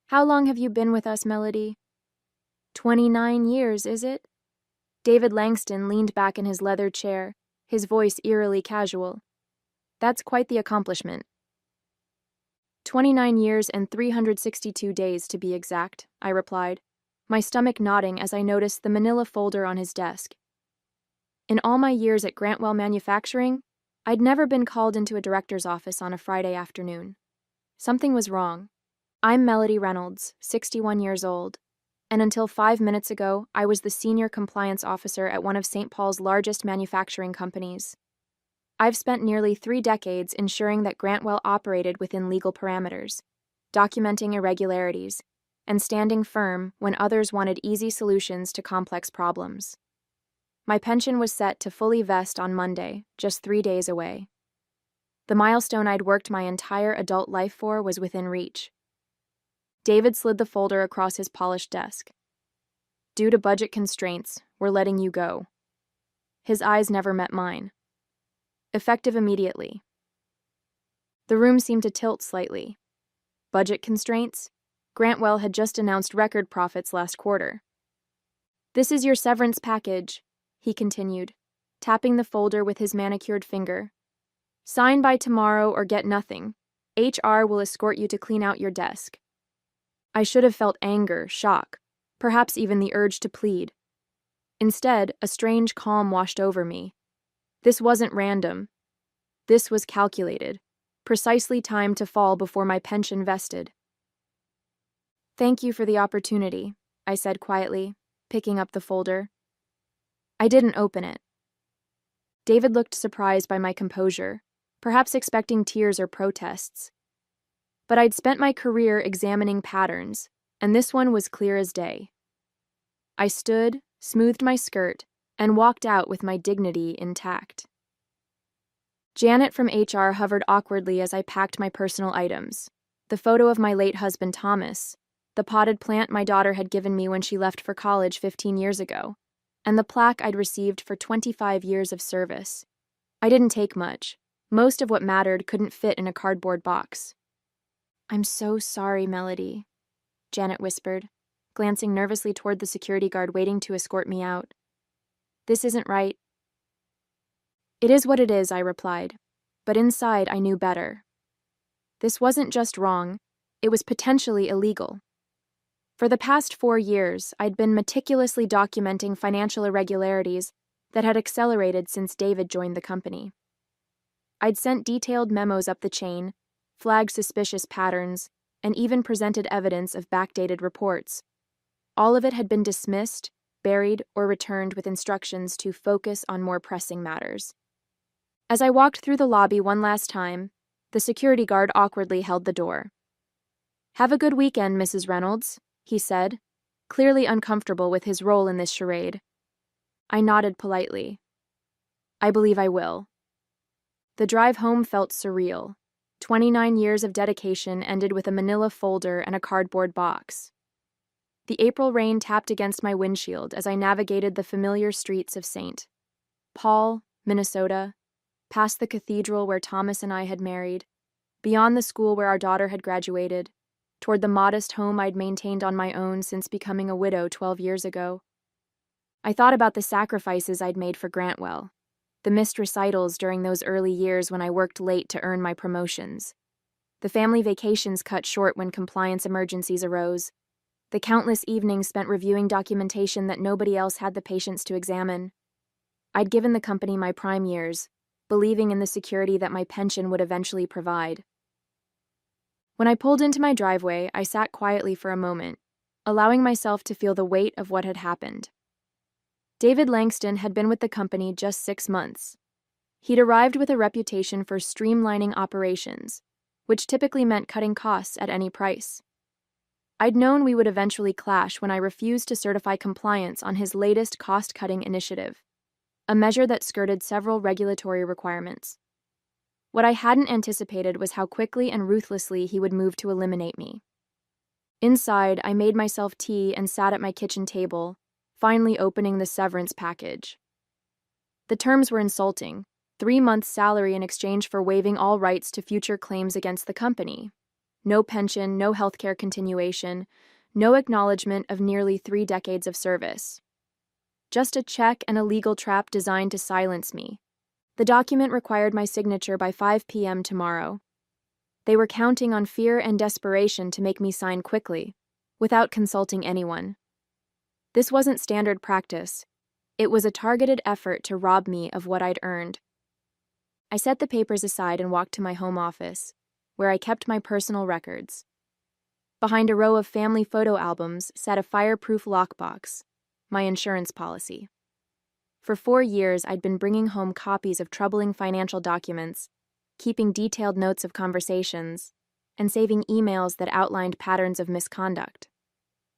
How long have you been with us, Melody? 29 years, is it? David Langston leaned back in his leather chair, his voice eerily casual. That's quite the accomplishment. 29 years and 362 days, to be exact, I replied, my stomach nodding as I noticed the manila folder on his desk. In all my years at Grantwell Manufacturing, I'd never been called into a director's office on a Friday afternoon. Something was wrong. I'm Melody Reynolds, 61 years old, and until 5 minutes ago, I was the senior compliance officer at one of St. Paul's largest manufacturing companies. I've spent nearly 3 decades ensuring that Grantwell operated within legal parameters, documenting irregularities, and standing firm when others wanted easy solutions to complex problems. My pension was set to fully vest on Monday, just 3 days away. The milestone I'd worked my entire adult life for was within reach. David slid the folder across his polished desk. Due to budget constraints, we're letting you go. His eyes never met mine. Effective immediately. The room seemed to tilt slightly. Budget constraints? Grantwell had just announced record profits last quarter. This is your severance package, he continued, tapping the folder with his manicured finger. Sign by tomorrow or get nothing. HR will escort you to clean out your desk. I should have felt anger, shock, perhaps even the urge to plead. Instead, a strange calm washed over me. This wasn't random. This was calculated, precisely timed to fall before my pension vested. Thank you for the opportunity, I said quietly, picking up the folder. I didn't open it. David looked surprised by my composure, perhaps expecting tears or protests. But I'd spent my career examining patterns, and this one was clear as day. I stood, smoothed my skirt, and walked out with my dignity intact. Janet from HR hovered awkwardly as I packed my personal items, the photo of my late husband Thomas, the potted plant my daughter had given me when she left for college 15 years ago, and the plaque I'd received for 25 years of service. I didn't take much. Most of what mattered couldn't fit in a cardboard box. I'm so sorry, Melody, Janet whispered, glancing nervously toward the security guard waiting to escort me out. This isn't right. It is what it is, I replied, but inside I knew better. This wasn't just wrong, it was potentially illegal. For the past 4 years, I'd been meticulously documenting financial irregularities that had accelerated since David joined the company. I'd sent detailed memos up the chain, flagged suspicious patterns, and even presented evidence of backdated reports. All of it had been dismissed, buried, or returned with instructions to focus on more pressing matters. As I walked through the lobby one last time, the security guard awkwardly held the door. Have a good weekend, Mrs. Reynolds, he said, clearly uncomfortable with his role in this charade. I nodded politely. I believe I will. The drive home felt surreal. 29 years of dedication ended with a manila folder and a cardboard box. The April rain tapped against my windshield as I navigated the familiar streets of St. Paul, Minnesota, past the cathedral where Thomas and I had married, beyond the school where our daughter had graduated, toward the modest home I'd maintained on my own since becoming a widow 12 years ago. I thought about the sacrifices I'd made for Grantwell, the missed recitals during those early years when I worked late to earn my promotions, the family vacations cut short when compliance emergencies arose, the countless evenings spent reviewing documentation that nobody else had the patience to examine. I'd given the company my prime years, believing in the security that my pension would eventually provide. When I pulled into my driveway, I sat quietly for a moment, allowing myself to feel the weight of what had happened. David Langston had been with the company just 6 months. He'd arrived with a reputation for streamlining operations, which typically meant cutting costs at any price. I'd known we would eventually clash when I refused to certify compliance on his latest cost-cutting initiative, a measure that skirted several regulatory requirements. What I hadn't anticipated was how quickly and ruthlessly he would move to eliminate me. Inside, I made myself tea and sat at my kitchen table, finally opening the severance package. The terms were insulting: 3 months' salary in exchange for waiving all rights to future claims against the company. No pension, no healthcare continuation, no acknowledgement of nearly 3 decades of service. Just a check and a legal trap designed to silence me. The document required my signature by 5 p.m. tomorrow. They were counting on fear and desperation to make me sign quickly, without consulting anyone. This wasn't standard practice. It was a targeted effort to rob me of what I'd earned. I set the papers aside and walked to my home office, where I kept my personal records. Behind a row of family photo albums sat a fireproof lockbox, my insurance policy. For 4 years, I'd been bringing home copies of troubling financial documents, keeping detailed notes of conversations, and saving emails that outlined patterns of misconduct.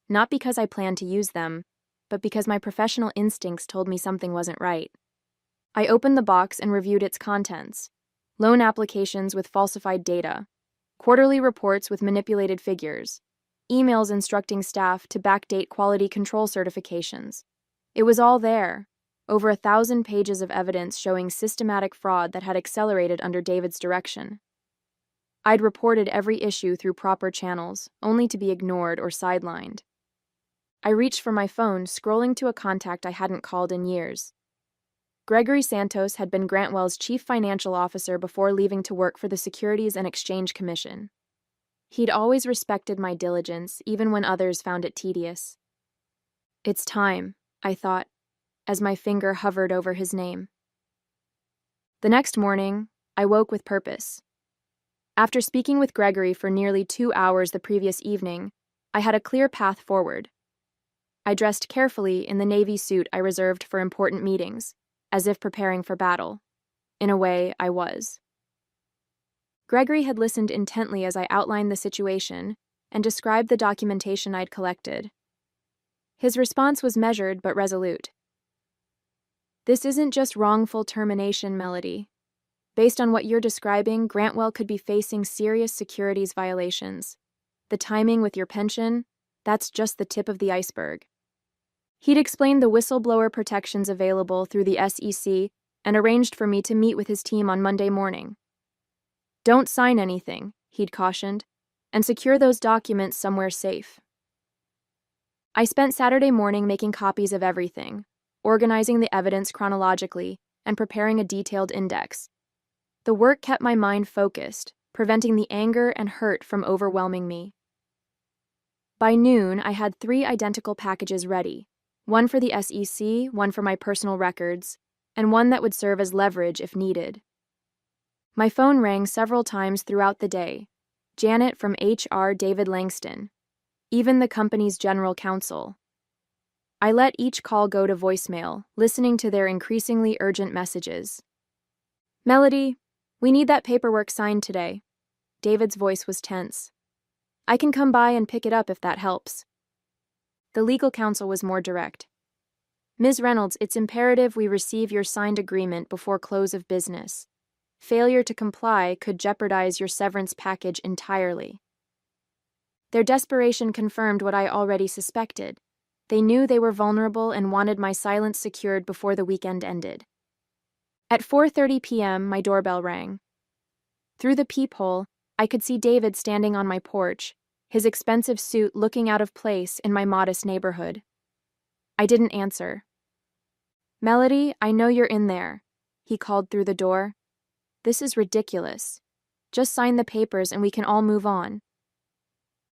Not because I planned to use them, but because my professional instincts told me something wasn't right. I opened the box and reviewed its contents: loan applications with falsified data, quarterly reports with manipulated figures, emails instructing staff to backdate quality control certifications. It was all there, over 1,000 pages of evidence showing systematic fraud that had accelerated under David's direction. I'd reported every issue through proper channels, only to be ignored or sidelined. I reached for my phone, scrolling to a contact I hadn't called in years. Gregory Santos had been Grantwell's chief financial officer before leaving to work for the Securities and Exchange Commission. He'd always respected my diligence, even when others found it tedious. It's time, I thought, as my finger hovered over his name. The next morning, I woke with purpose. After speaking with Gregory for nearly 2 hours the previous evening, I had a clear path forward. I dressed carefully in the navy suit I reserved for important meetings, as if preparing for battle. In a way, I was. Gregory had listened intently as I outlined the situation and described the documentation I'd collected. His response was measured but resolute. This isn't just wrongful termination, Melody. Based on what you're describing, Grantwell could be facing serious securities violations. The timing with your pension, that's just the tip of the iceberg. He'd explained the whistleblower protections available through the SEC and arranged for me to meet with his team on Monday morning. Don't sign anything, he'd cautioned, and secure those documents somewhere safe. I spent Saturday morning making copies of everything, organizing the evidence chronologically, and preparing a detailed index. The work kept my mind focused, preventing the anger and hurt from overwhelming me. By noon, I had 3 identical packages ready, one for the SEC, one for my personal records, and one that would serve as leverage if needed. My phone rang several times throughout the day. Janet from HR, David Langston, even the company's general counsel. I let each call go to voicemail, listening to their increasingly urgent messages. Melody, we need that paperwork signed today. David's voice was tense. I can come by and pick it up if that helps. The legal counsel was more direct. Ms. Reynolds, it's imperative we receive your signed agreement before close of business. Failure to comply could jeopardize your severance package entirely. Their desperation confirmed what I already suspected. They knew they were vulnerable and wanted my silence secured before the weekend ended. At 4:30 p.m., my doorbell rang. Through the peephole, I could see David standing on my porch, his expensive suit looking out of place in my modest neighborhood. I didn't answer. Melody, I know you're in there, he called through the door. This is ridiculous. Just sign the papers and we can all move on.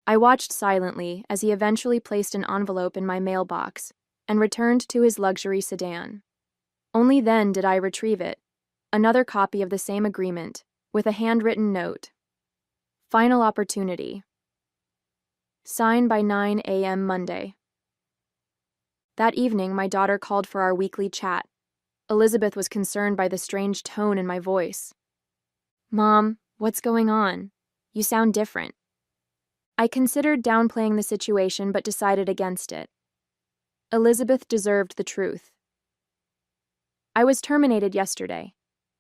I watched silently as he eventually placed an envelope in my mailbox and returned to his luxury sedan. Only then did I retrieve it, another copy of the same agreement, with a handwritten note. Final opportunity. Sign by 9 a.m. Monday. That evening, my daughter called for our weekly chat. Elizabeth was concerned by the strange tone in my voice. Mom, what's going on? You sound different. I considered downplaying the situation but decided against it. Elizabeth deserved the truth. I was terminated yesterday,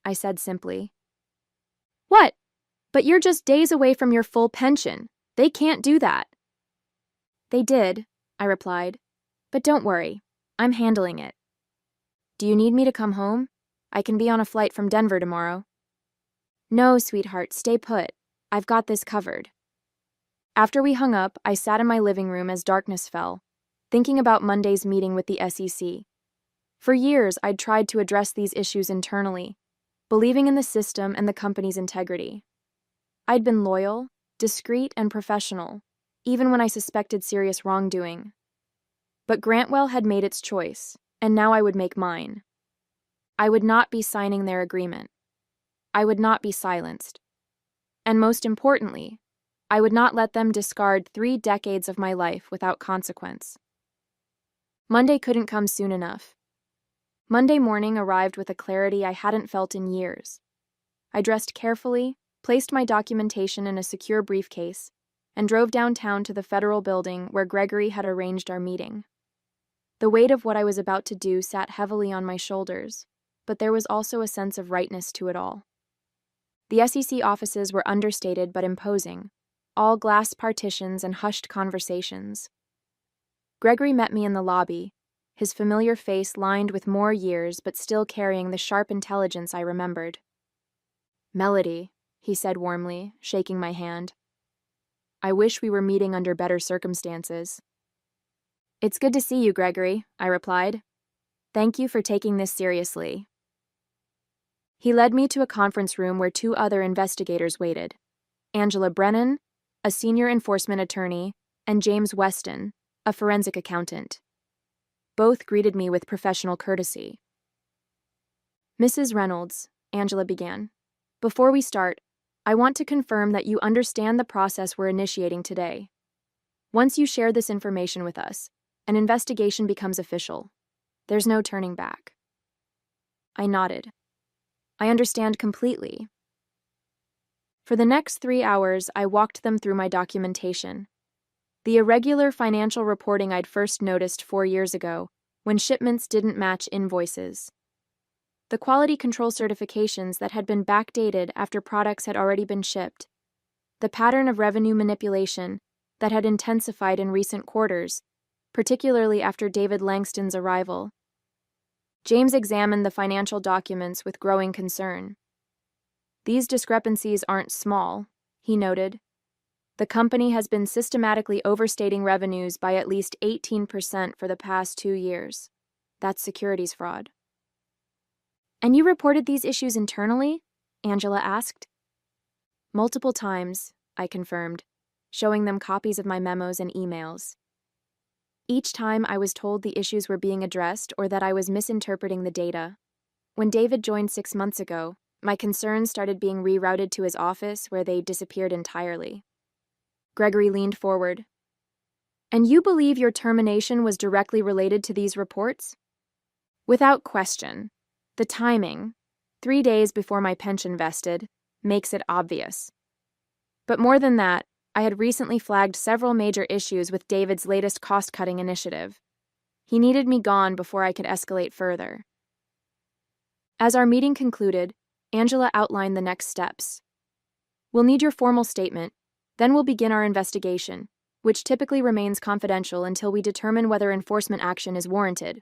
I said simply. What? But you're just days away from your full pension. They can't do that. They did, I replied. But don't worry, I'm handling it. Do you need me to come home? I can be on a flight from Denver tomorrow. No, sweetheart, stay put. I've got this covered. After we hung up, I sat in my living room as darkness fell, thinking about Monday's meeting with the SEC. For years, I'd tried to address these issues internally, believing in the system and the company's integrity. I'd been loyal, discreet, and professional, even when I suspected serious wrongdoing. But Grantwell had made its choice, and now I would make mine. I would not be signing their agreement. I would not be silenced. And most importantly, I would not let them discard 3 decades of my life without consequence. Monday couldn't come soon enough. Monday morning arrived with a clarity I hadn't felt in years. I dressed carefully, placed my documentation in a secure briefcase, and drove downtown to the federal building where Gregory had arranged our meeting. The weight of what I was about to do sat heavily on my shoulders, but there was also a sense of rightness to it all. The SEC offices were understated but imposing, all glass partitions and hushed conversations. Gregory met me in the lobby, his familiar face lined with more years but still carrying the sharp intelligence I remembered. "Melody," he said warmly, shaking my hand. "I wish we were meeting under better circumstances." "It's good to see you, Gregory," I replied. "Thank you for taking this seriously." He led me to a conference room where 2 other investigators waited: Angela Brennan, a senior enforcement attorney, and James Weston, a forensic accountant. Both greeted me with professional courtesy. "Mrs. Reynolds," Angela began, "before we start, I want to confirm that you understand the process we're initiating today. Once you share this information with us, an investigation becomes official. There's no turning back." I nodded. "I understand completely." For the next 3 hours, I walked them through my documentation. The irregular financial reporting I'd first noticed 4 years ago, when shipments didn't match invoices. The quality control certifications that had been backdated after products had already been shipped. The pattern of revenue manipulation that had intensified in recent quarters, particularly after David Langston's arrival. James examined the financial documents with growing concern. "These discrepancies aren't small," he noted. "The company has been systematically overstating revenues by at least 18% for the past 2 years. That's securities fraud." "And you reported these issues internally?" Angela asked. "Multiple times," I confirmed, showing them copies of my memos and emails. Each time I was told the issues were being addressed or that I was misinterpreting the data. When David joined 6 months ago, my concerns started being rerouted to his office where they disappeared entirely. Gregory leaned forward. "And you believe your termination was directly related to these reports?" "Without question. The timing, 3 days before my pension vested, makes it obvious. But more than that, I had recently flagged several major issues with David's latest cost-cutting initiative. He needed me gone before I could escalate further." As our meeting concluded, Angela outlined the next steps. "We'll need your formal statement, then we'll begin our investigation, which typically remains confidential until we determine whether enforcement action is warranted."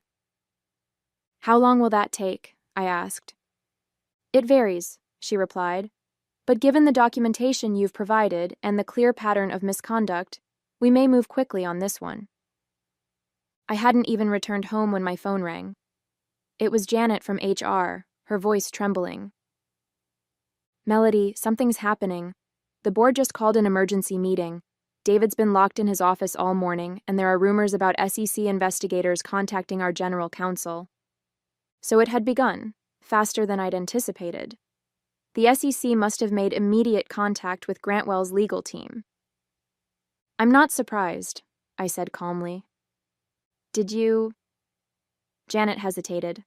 "How long will that take?" I asked. "It varies," she replied. "But given the documentation you've provided and the clear pattern of misconduct, we may move quickly on this one." I hadn't even returned home when my phone rang. It was Janet from HR, her voice trembling. "Melody, something's happening. The board just called an emergency meeting. David's been locked in his office all morning, and there are rumors about SEC investigators contacting our general counsel." So it had begun, faster than I'd anticipated. The SEC must have made immediate contact with Grantwell's legal team. "I'm not surprised," I said calmly. "Did you—" Janet hesitated.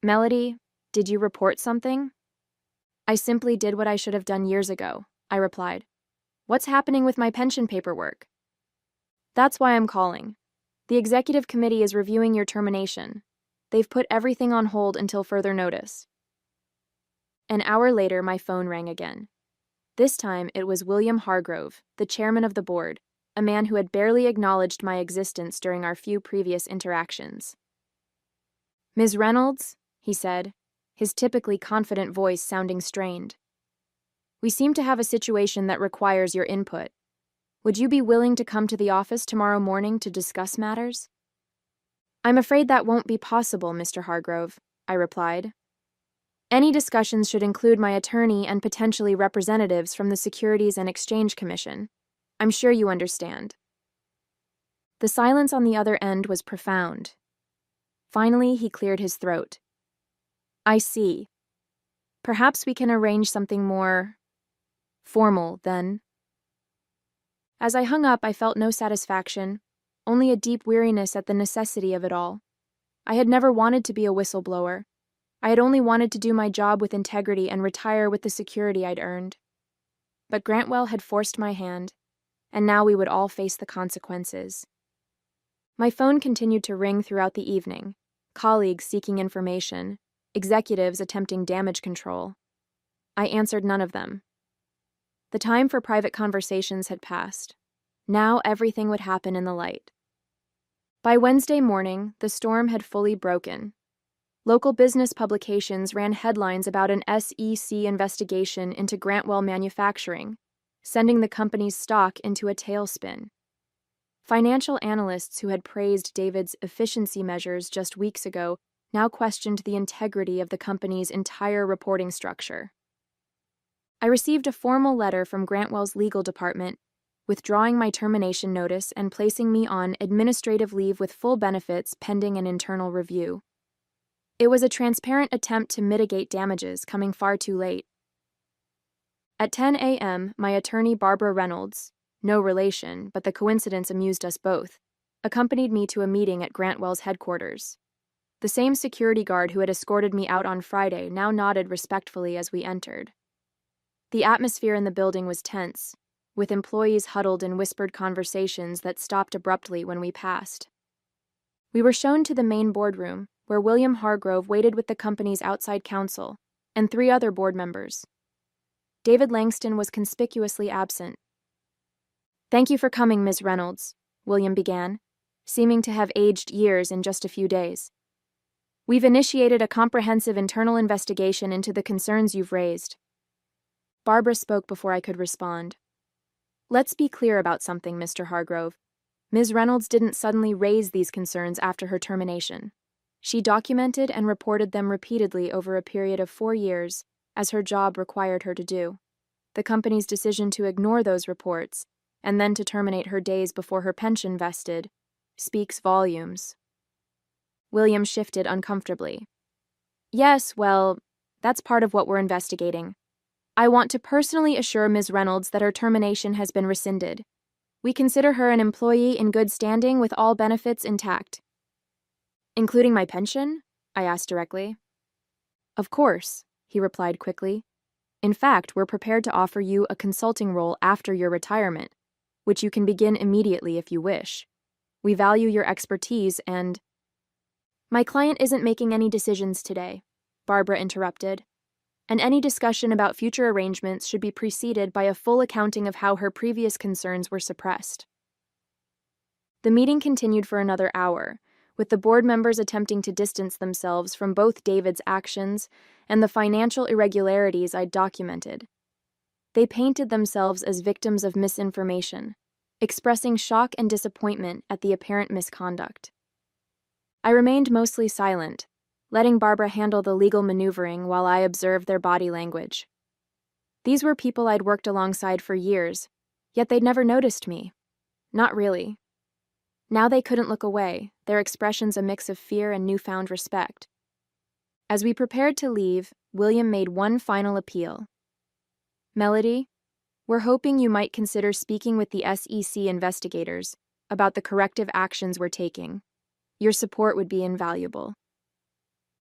"Melody, did you report something?" "I simply did what I should have done years ago," I replied. "What's happening with my pension paperwork?" "That's why I'm calling. The executive committee is reviewing your termination. They've put everything on hold until further notice." An hour later, my phone rang again. This time, it was William Hargrove, the chairman of the board, a man who had barely acknowledged my existence during our few previous interactions. "Ms. Reynolds," he said, his typically confident voice sounding strained. "We seem to have a situation that requires your input. Would you be willing to come to the office tomorrow morning to discuss matters? I'm afraid that won't be possible, Mr. Hargrove, I replied. Any discussions should include my attorney and potentially representatives from the Securities and Exchange Commission. I'm sure you understand. The silence on the other end was profound. Finally, he cleared his throat. I see. Perhaps we can arrange something more formal, then. As I hung up, I felt no satisfaction, only a deep weariness at the necessity of it all. I had never wanted to be a whistleblower. I had only wanted to do my job with integrity and retire with the security I'd earned. But Grantwell had forced my hand, and now we would all face the consequences. My phone continued to ring throughout the evening, colleagues seeking information, executives attempting damage control. I answered none of them. The time for private conversations had passed. Now everything would happen in the light. By Wednesday morning, the storm had fully broken. Local business publications ran headlines about an SEC investigation into Grantwell Manufacturing, sending the company's stock into a tailspin. Financial analysts who had praised David's efficiency measures just weeks ago now questioned the integrity of the company's entire reporting structure. I received a formal letter from Grantwell's legal department withdrawing my termination notice and placing me on administrative leave with full benefits pending an internal review. It was a transparent attempt to mitigate damages coming far too late. At 10 a.m., my attorney Barbara Reynolds, no relation, but the coincidence amused us both, accompanied me to a meeting at Grantwell's headquarters. The same security guard who had escorted me out on Friday now nodded respectfully as we entered. The atmosphere in the building was tense, with employees huddled in whispered conversations that stopped abruptly when we passed. We were shown to the main boardroom, where William Hargrove waited with the company's outside counsel and 3 other board members. David Langston was conspicuously absent. "Thank you for coming, Ms. Reynolds," William began, seeming to have aged years in just a few days. "We've initiated a comprehensive internal investigation into the concerns you've raised." Barbara spoke before I could respond. "Let's be clear about something, Mr. Hargrove. Ms. Reynolds didn't suddenly raise these concerns after her termination. She documented and reported them repeatedly over a period of 4 years, as her job required her to do. The company's decision to ignore those reports, and then to terminate her days before her pension vested, speaks volumes." William shifted uncomfortably. "Yes, well, that's part of what we're investigating. I want to personally assure Ms. Reynolds that her termination has been rescinded. We consider her an employee in good standing with all benefits intact." "Including my pension?" I asked directly. "Of course," he replied quickly. "In fact, we're prepared to offer you a consulting role after your retirement, which you can begin immediately if you wish. We value your expertise and—" "My client isn't making any decisions today," Barbara interrupted, "and any discussion about future arrangements should be preceded by a full accounting of how her previous concerns were suppressed." The meeting continued for another hour, with the board members attempting to distance themselves from both David's actions and the financial irregularities I'd documented. They painted themselves as victims of misinformation, expressing shock and disappointment at the apparent misconduct. I remained mostly silent, letting Barbara handle the legal maneuvering while I observed their body language. These were people I'd worked alongside for years, yet they'd never noticed me. Not really. Now they couldn't look away, their expressions a mix of fear and newfound respect. As we prepared to leave, William made one final appeal. "Melody, we're hoping you might consider speaking with the SEC investigators about the corrective actions we're taking. Your support would be invaluable."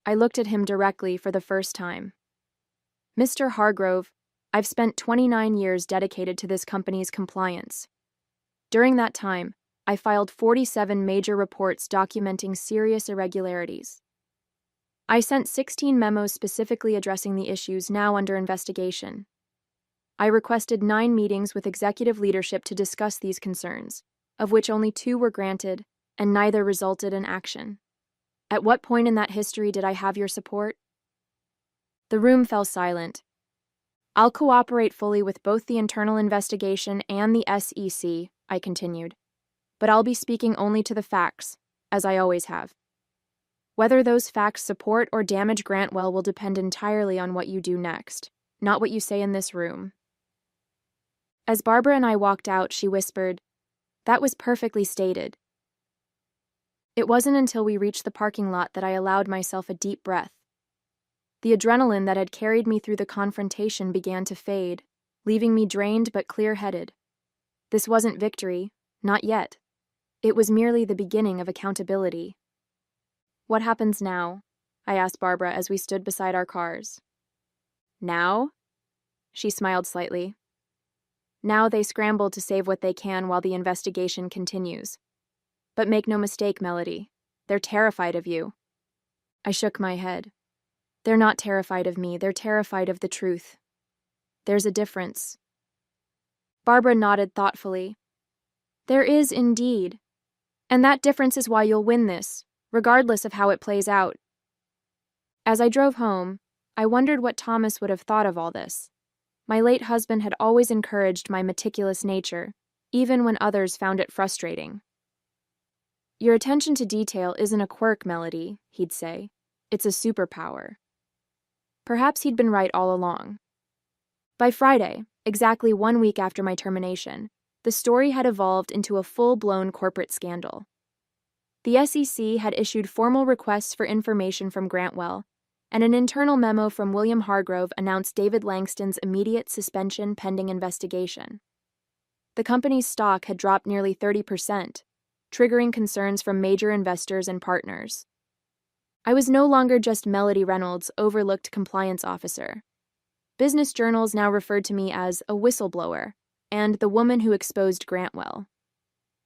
I looked at him directly for the first time. "Mr. Hargrove, I've spent 29 years dedicated to this company's compliance. During that time, I filed 47 major reports documenting serious irregularities. I sent 16 memos specifically addressing the issues now under investigation. I requested 9 meetings with executive leadership to discuss these concerns, of which only 2 were granted, and neither resulted in action. At what point in that history did I have your support?" The room fell silent. I'll cooperate fully with both the internal investigation and the SEC, I continued. But I'll be speaking only to the facts, as I always have. Whether those facts support or damage Grantwell will depend entirely on what you do next, not what you say in this room. As Barbara and I walked out, she whispered, "That was perfectly stated." It wasn't until we reached the parking lot that I allowed myself a deep breath. The adrenaline that had carried me through the confrontation began to fade, leaving me drained but clear-headed. This wasn't victory, not yet. It was merely the beginning of accountability. "What happens now?" I asked Barbara as we stood beside our cars. "Now?" She smiled slightly. "Now they scramble to save what they can while the investigation continues. But make no mistake, Melody, they're terrified of you." I shook my head. "They're not terrified of me, they're terrified of the truth. There's a difference." Barbara nodded thoughtfully. "There is indeed. And that difference is why you'll win this, regardless of how it plays out." As I drove home, I wondered what Thomas would have thought of all this. My late husband had always encouraged my meticulous nature, even when others found it frustrating. "Your attention to detail isn't a quirk, Melody," he'd say. "It's a superpower." Perhaps he'd been right all along. By Friday, exactly 1 week after my termination, the story had evolved into a full-blown corporate scandal. The SEC had issued formal requests for information from Grantwell, and an internal memo from William Hargrove announced David Langston's immediate suspension pending investigation. The company's stock had dropped nearly 30%, triggering concerns from major investors and partners. I was no longer just Melody Reynolds' overlooked compliance officer. Business journals now referred to me as a whistleblower and the woman who exposed Grantwell.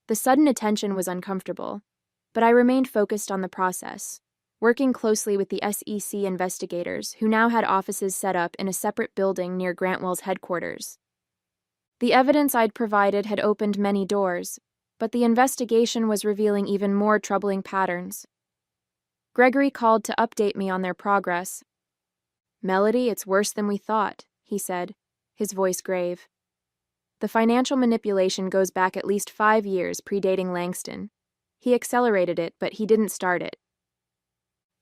The sudden attention was uncomfortable, but I remained focused on the process, working closely with the SEC investigators who now had offices set up in a separate building near Grantwell's headquarters. The evidence I'd provided had opened many doors, but the investigation was revealing even more troubling patterns. Gregory called to update me on their progress. "Melody, it's worse than we thought," he said, his voice grave. "The financial manipulation goes back at least 5 years, predating Langston. He accelerated it, but he didn't start it."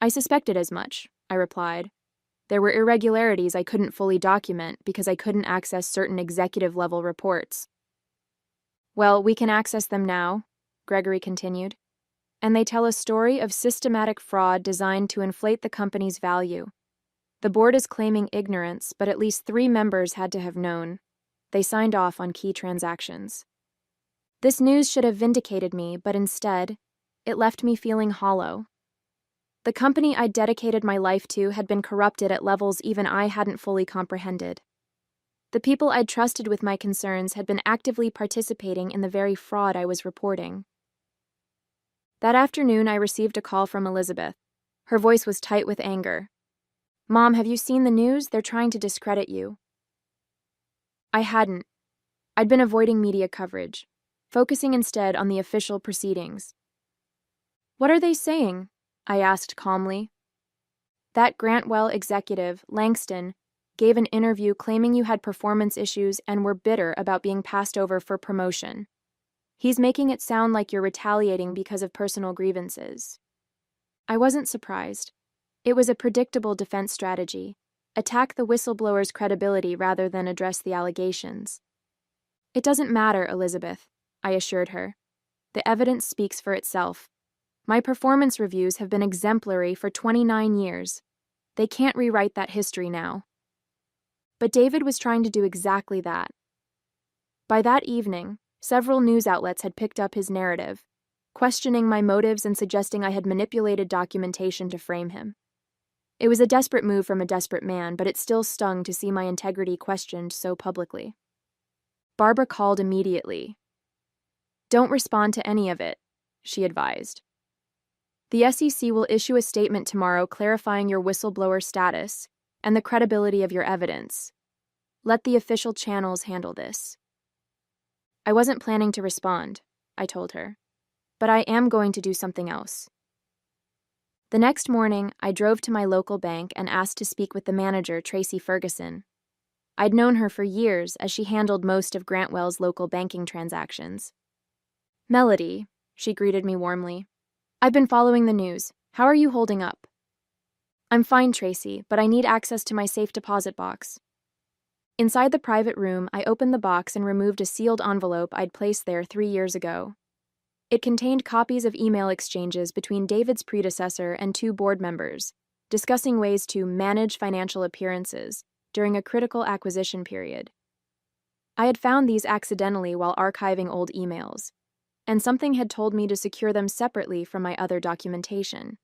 "I suspected as much," I replied. "There were irregularities I couldn't fully document because I couldn't access certain executive-level reports." "Well, we can access them now," Gregory continued. "And they tell a story of systematic fraud designed to inflate the company's value. The board is claiming ignorance, but at least 3 members had to have known. They signed off on key transactions." This news should have vindicated me, but instead, it left me feeling hollow. The company I'd dedicated my life to had been corrupted at levels even I hadn't fully comprehended. The people I'd trusted with my concerns had been actively participating in the very fraud I was reporting. That afternoon, I received a call from Elizabeth. Her voice was tight with anger. "Mom, have you seen the news? They're trying to discredit you." I hadn't. I'd been avoiding media coverage, focusing instead on the official proceedings. "What are they saying?" I asked calmly. "That Grantwell executive, Langston, gave an interview claiming you had performance issues and were bitter about being passed over for promotion. He's making it sound like you're retaliating because of personal grievances." I wasn't surprised. It was a predictable defense strategy: attack the whistleblower's credibility rather than address the allegations. "It doesn't matter, Elizabeth," I assured her. "The evidence speaks for itself. My performance reviews have been exemplary for 29 years. They can't rewrite that history now." But David was trying to do exactly that. By that evening, several news outlets had picked up his narrative, questioning my motives and suggesting I had manipulated documentation to frame him. It was a desperate move from a desperate man, but it still stung to see my integrity questioned so publicly. Barbara called immediately. "Don't respond to any of it," she advised. "The SEC will issue a statement tomorrow clarifying your whistleblower status and the credibility of your evidence. Let the official channels handle this." I wasn't planning to respond, I told her, but I am going to do something else. The next morning, I drove to my local bank and asked to speak with the manager, Tracy Ferguson. I'd known her for years as she handled most of Grantwell's local banking transactions. "Melody," she greeted me warmly. "I've been following the news. How are you holding up?" "I'm fine, Tracy, but I need access to my safe deposit box." Inside the private room, I opened the box and removed a sealed envelope I'd placed there 3 years ago. It contained copies of email exchanges between David's predecessor and 2 board members, discussing ways to manage financial appearances during a critical acquisition period. I had found these accidentally while archiving old emails, and something had told me to secure them separately from my other documentation.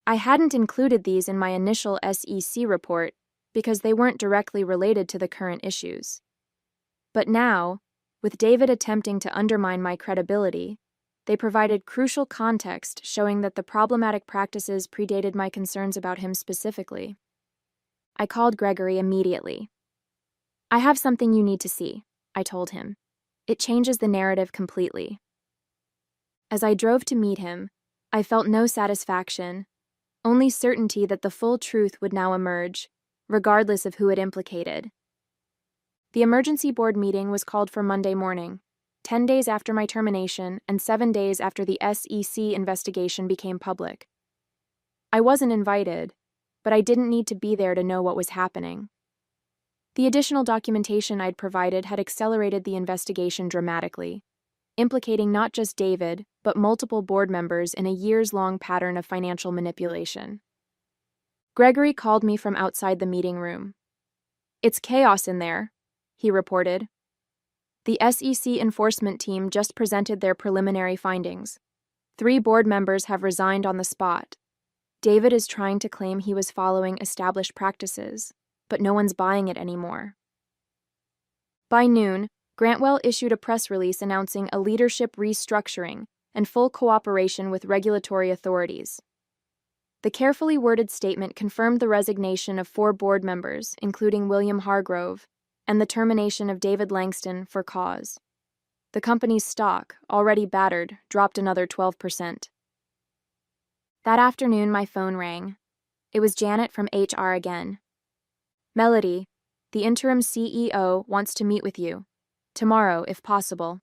I hadn't included these in my initial SEC report because they weren't directly related to the current issues. But now, with David attempting to undermine my credibility, they provided crucial context showing that the problematic practices predated my concerns about him specifically. I called Gregory immediately. "I have something you need to see," I told him. "It changes the narrative completely." As I drove to meet him, I felt no satisfaction, only certainty that the full truth would now emerge, regardless of who it implicated. The emergency board meeting was called for Monday morning, 10 days after my termination and 7 days after the SEC investigation became public. I wasn't invited, but I didn't need to be there to know what was happening. The additional documentation I'd provided had accelerated the investigation dramatically, implicating not just David, but multiple board members in a years-long pattern of financial manipulation. Gregory called me from outside the meeting room. "It's chaos in there," he reported. "The SEC enforcement team just presented their preliminary findings. 3 board members have resigned on the spot. David is trying to claim he was following established practices, but no one's buying it anymore." By noon, Grantwell issued a press release announcing a leadership restructuring and full cooperation with regulatory authorities. The carefully worded statement confirmed the resignation of 4 board members, including William Hargrove, and the termination of David Langston for cause. The company's stock, already battered, dropped another 12%. That afternoon, my phone rang. It was Janet from HR again. "Melody, the interim CEO wants to meet with you. Tomorrow, if possible."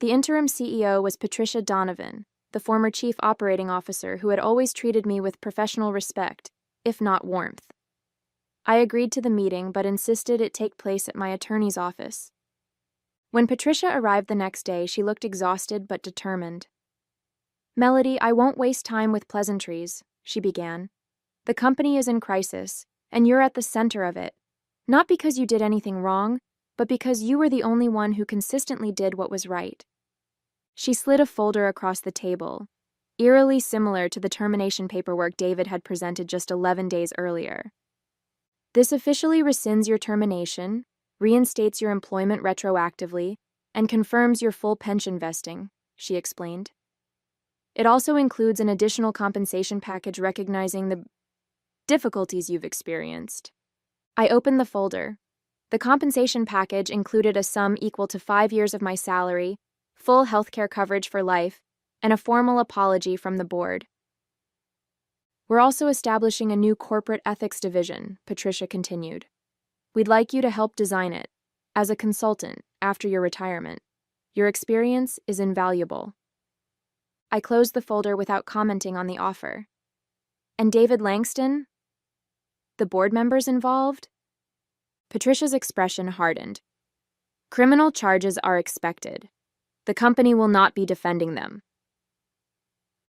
The interim CEO was Patricia Donovan, the former chief operating officer who had always treated me with professional respect, if not warmth. I agreed to the meeting but insisted it take place at my attorney's office. When Patricia arrived the next day, she looked exhausted but determined. "Melody, I won't waste time with pleasantries," she began. "The company is in crisis, and you're at the center of it. Not because you did anything wrong, but because you were the only one who consistently did what was right." She slid a folder across the table, eerily similar to the termination paperwork David had presented just 11 days earlier. "This officially rescinds your termination, reinstates your employment retroactively, and confirms your full pension vesting," she explained. "It also includes an additional compensation package recognizing the difficulties you've experienced." I opened the folder. The compensation package included a sum equal to 5 years of my salary, full healthcare coverage for life, and a formal apology from the board. "We're also establishing a new corporate ethics division," Patricia continued. "We'd like you to help design it, as a consultant, after your retirement. Your experience is invaluable." I closed the folder without commenting on the offer. "And David Langston? The board members involved?" Patricia's expression hardened. "Criminal charges are expected. The company will not be defending them."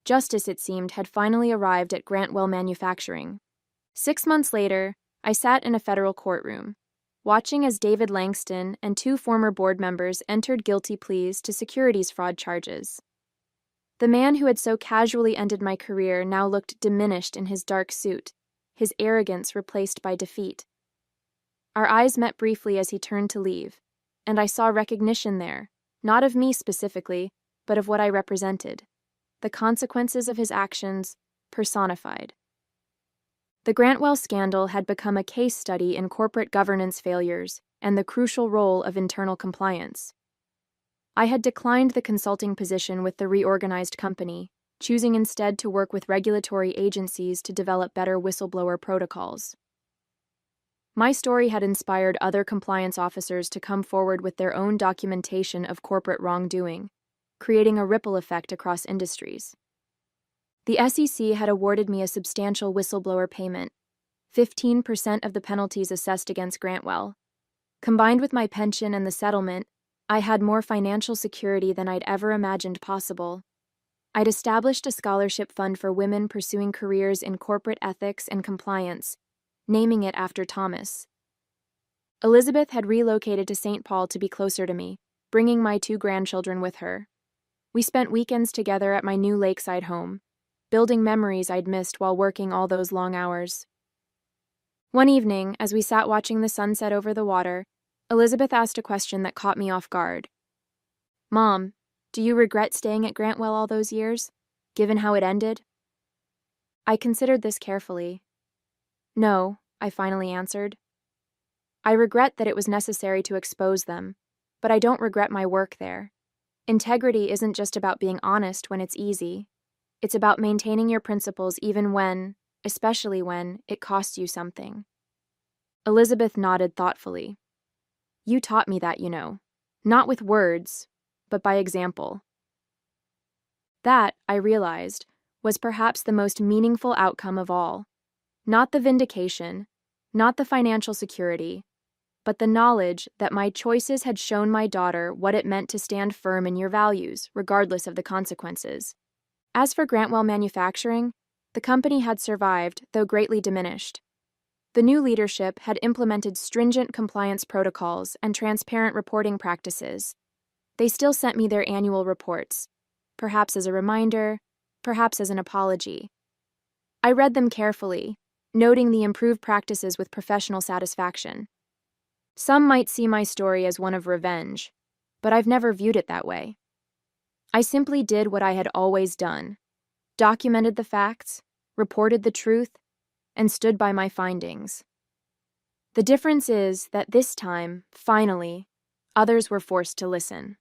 Justice, it seemed, had finally arrived at Grantwell Manufacturing. 6 months later, I sat in a federal courtroom, watching as David Langston and 2 former board members entered guilty pleas to securities fraud charges. The man who had so casually ended my career now looked diminished in his dark suit, his arrogance replaced by defeat. Our eyes met briefly as he turned to leave, and I saw recognition there, not of me specifically, but of what I represented. The consequences of his actions personified. The Grantwell scandal had become a case study in corporate governance failures and the crucial role of internal compliance. I had declined the consulting position with the reorganized company, choosing instead to work with regulatory agencies to develop better whistleblower protocols. My story had inspired other compliance officers to come forward with their own documentation of corporate wrongdoing, creating a ripple effect across industries. The SEC had awarded me a substantial whistleblower payment, 15% of the penalties assessed against Grantwell. Combined with my pension and the settlement, I had more financial security than I'd ever imagined possible. I'd established a scholarship fund for women pursuing careers in corporate ethics and compliance, naming it after Thomas. Elizabeth had relocated to St. Paul to be closer to me, bringing my 2 grandchildren with her. We spent weekends together at my new lakeside home, building memories I'd missed while working all those long hours. One evening, as we sat watching the sunset over the water, Elizabeth asked a question that caught me off guard. "Mom, do you regret staying at Grantwell all those years, given how it ended?" I considered this carefully. "No," I finally answered. "I regret that it was necessary to expose them, but I don't regret my work there. Integrity isn't just about being honest when it's easy. It's about maintaining your principles even when, especially when, it costs you something." Elizabeth nodded thoughtfully. "You taught me that, you know. Not with words, but by example." That, I realized, was perhaps the most meaningful outcome of all. Not the vindication, not the financial security, but the knowledge that my choices had shown my daughter what it meant to stand firm in your values, regardless of the consequences. As for Grantwell Manufacturing, the company had survived, though greatly diminished. The new leadership had implemented stringent compliance protocols and transparent reporting practices. They still sent me their annual reports, perhaps as a reminder, perhaps as an apology. I read them carefully, noting the improved practices with professional satisfaction. Some might see my story as one of revenge, but I've never viewed it that way. I simply did what I had always done, documented the facts, reported the truth, and stood by my findings. The difference is that this time, finally, others were forced to listen.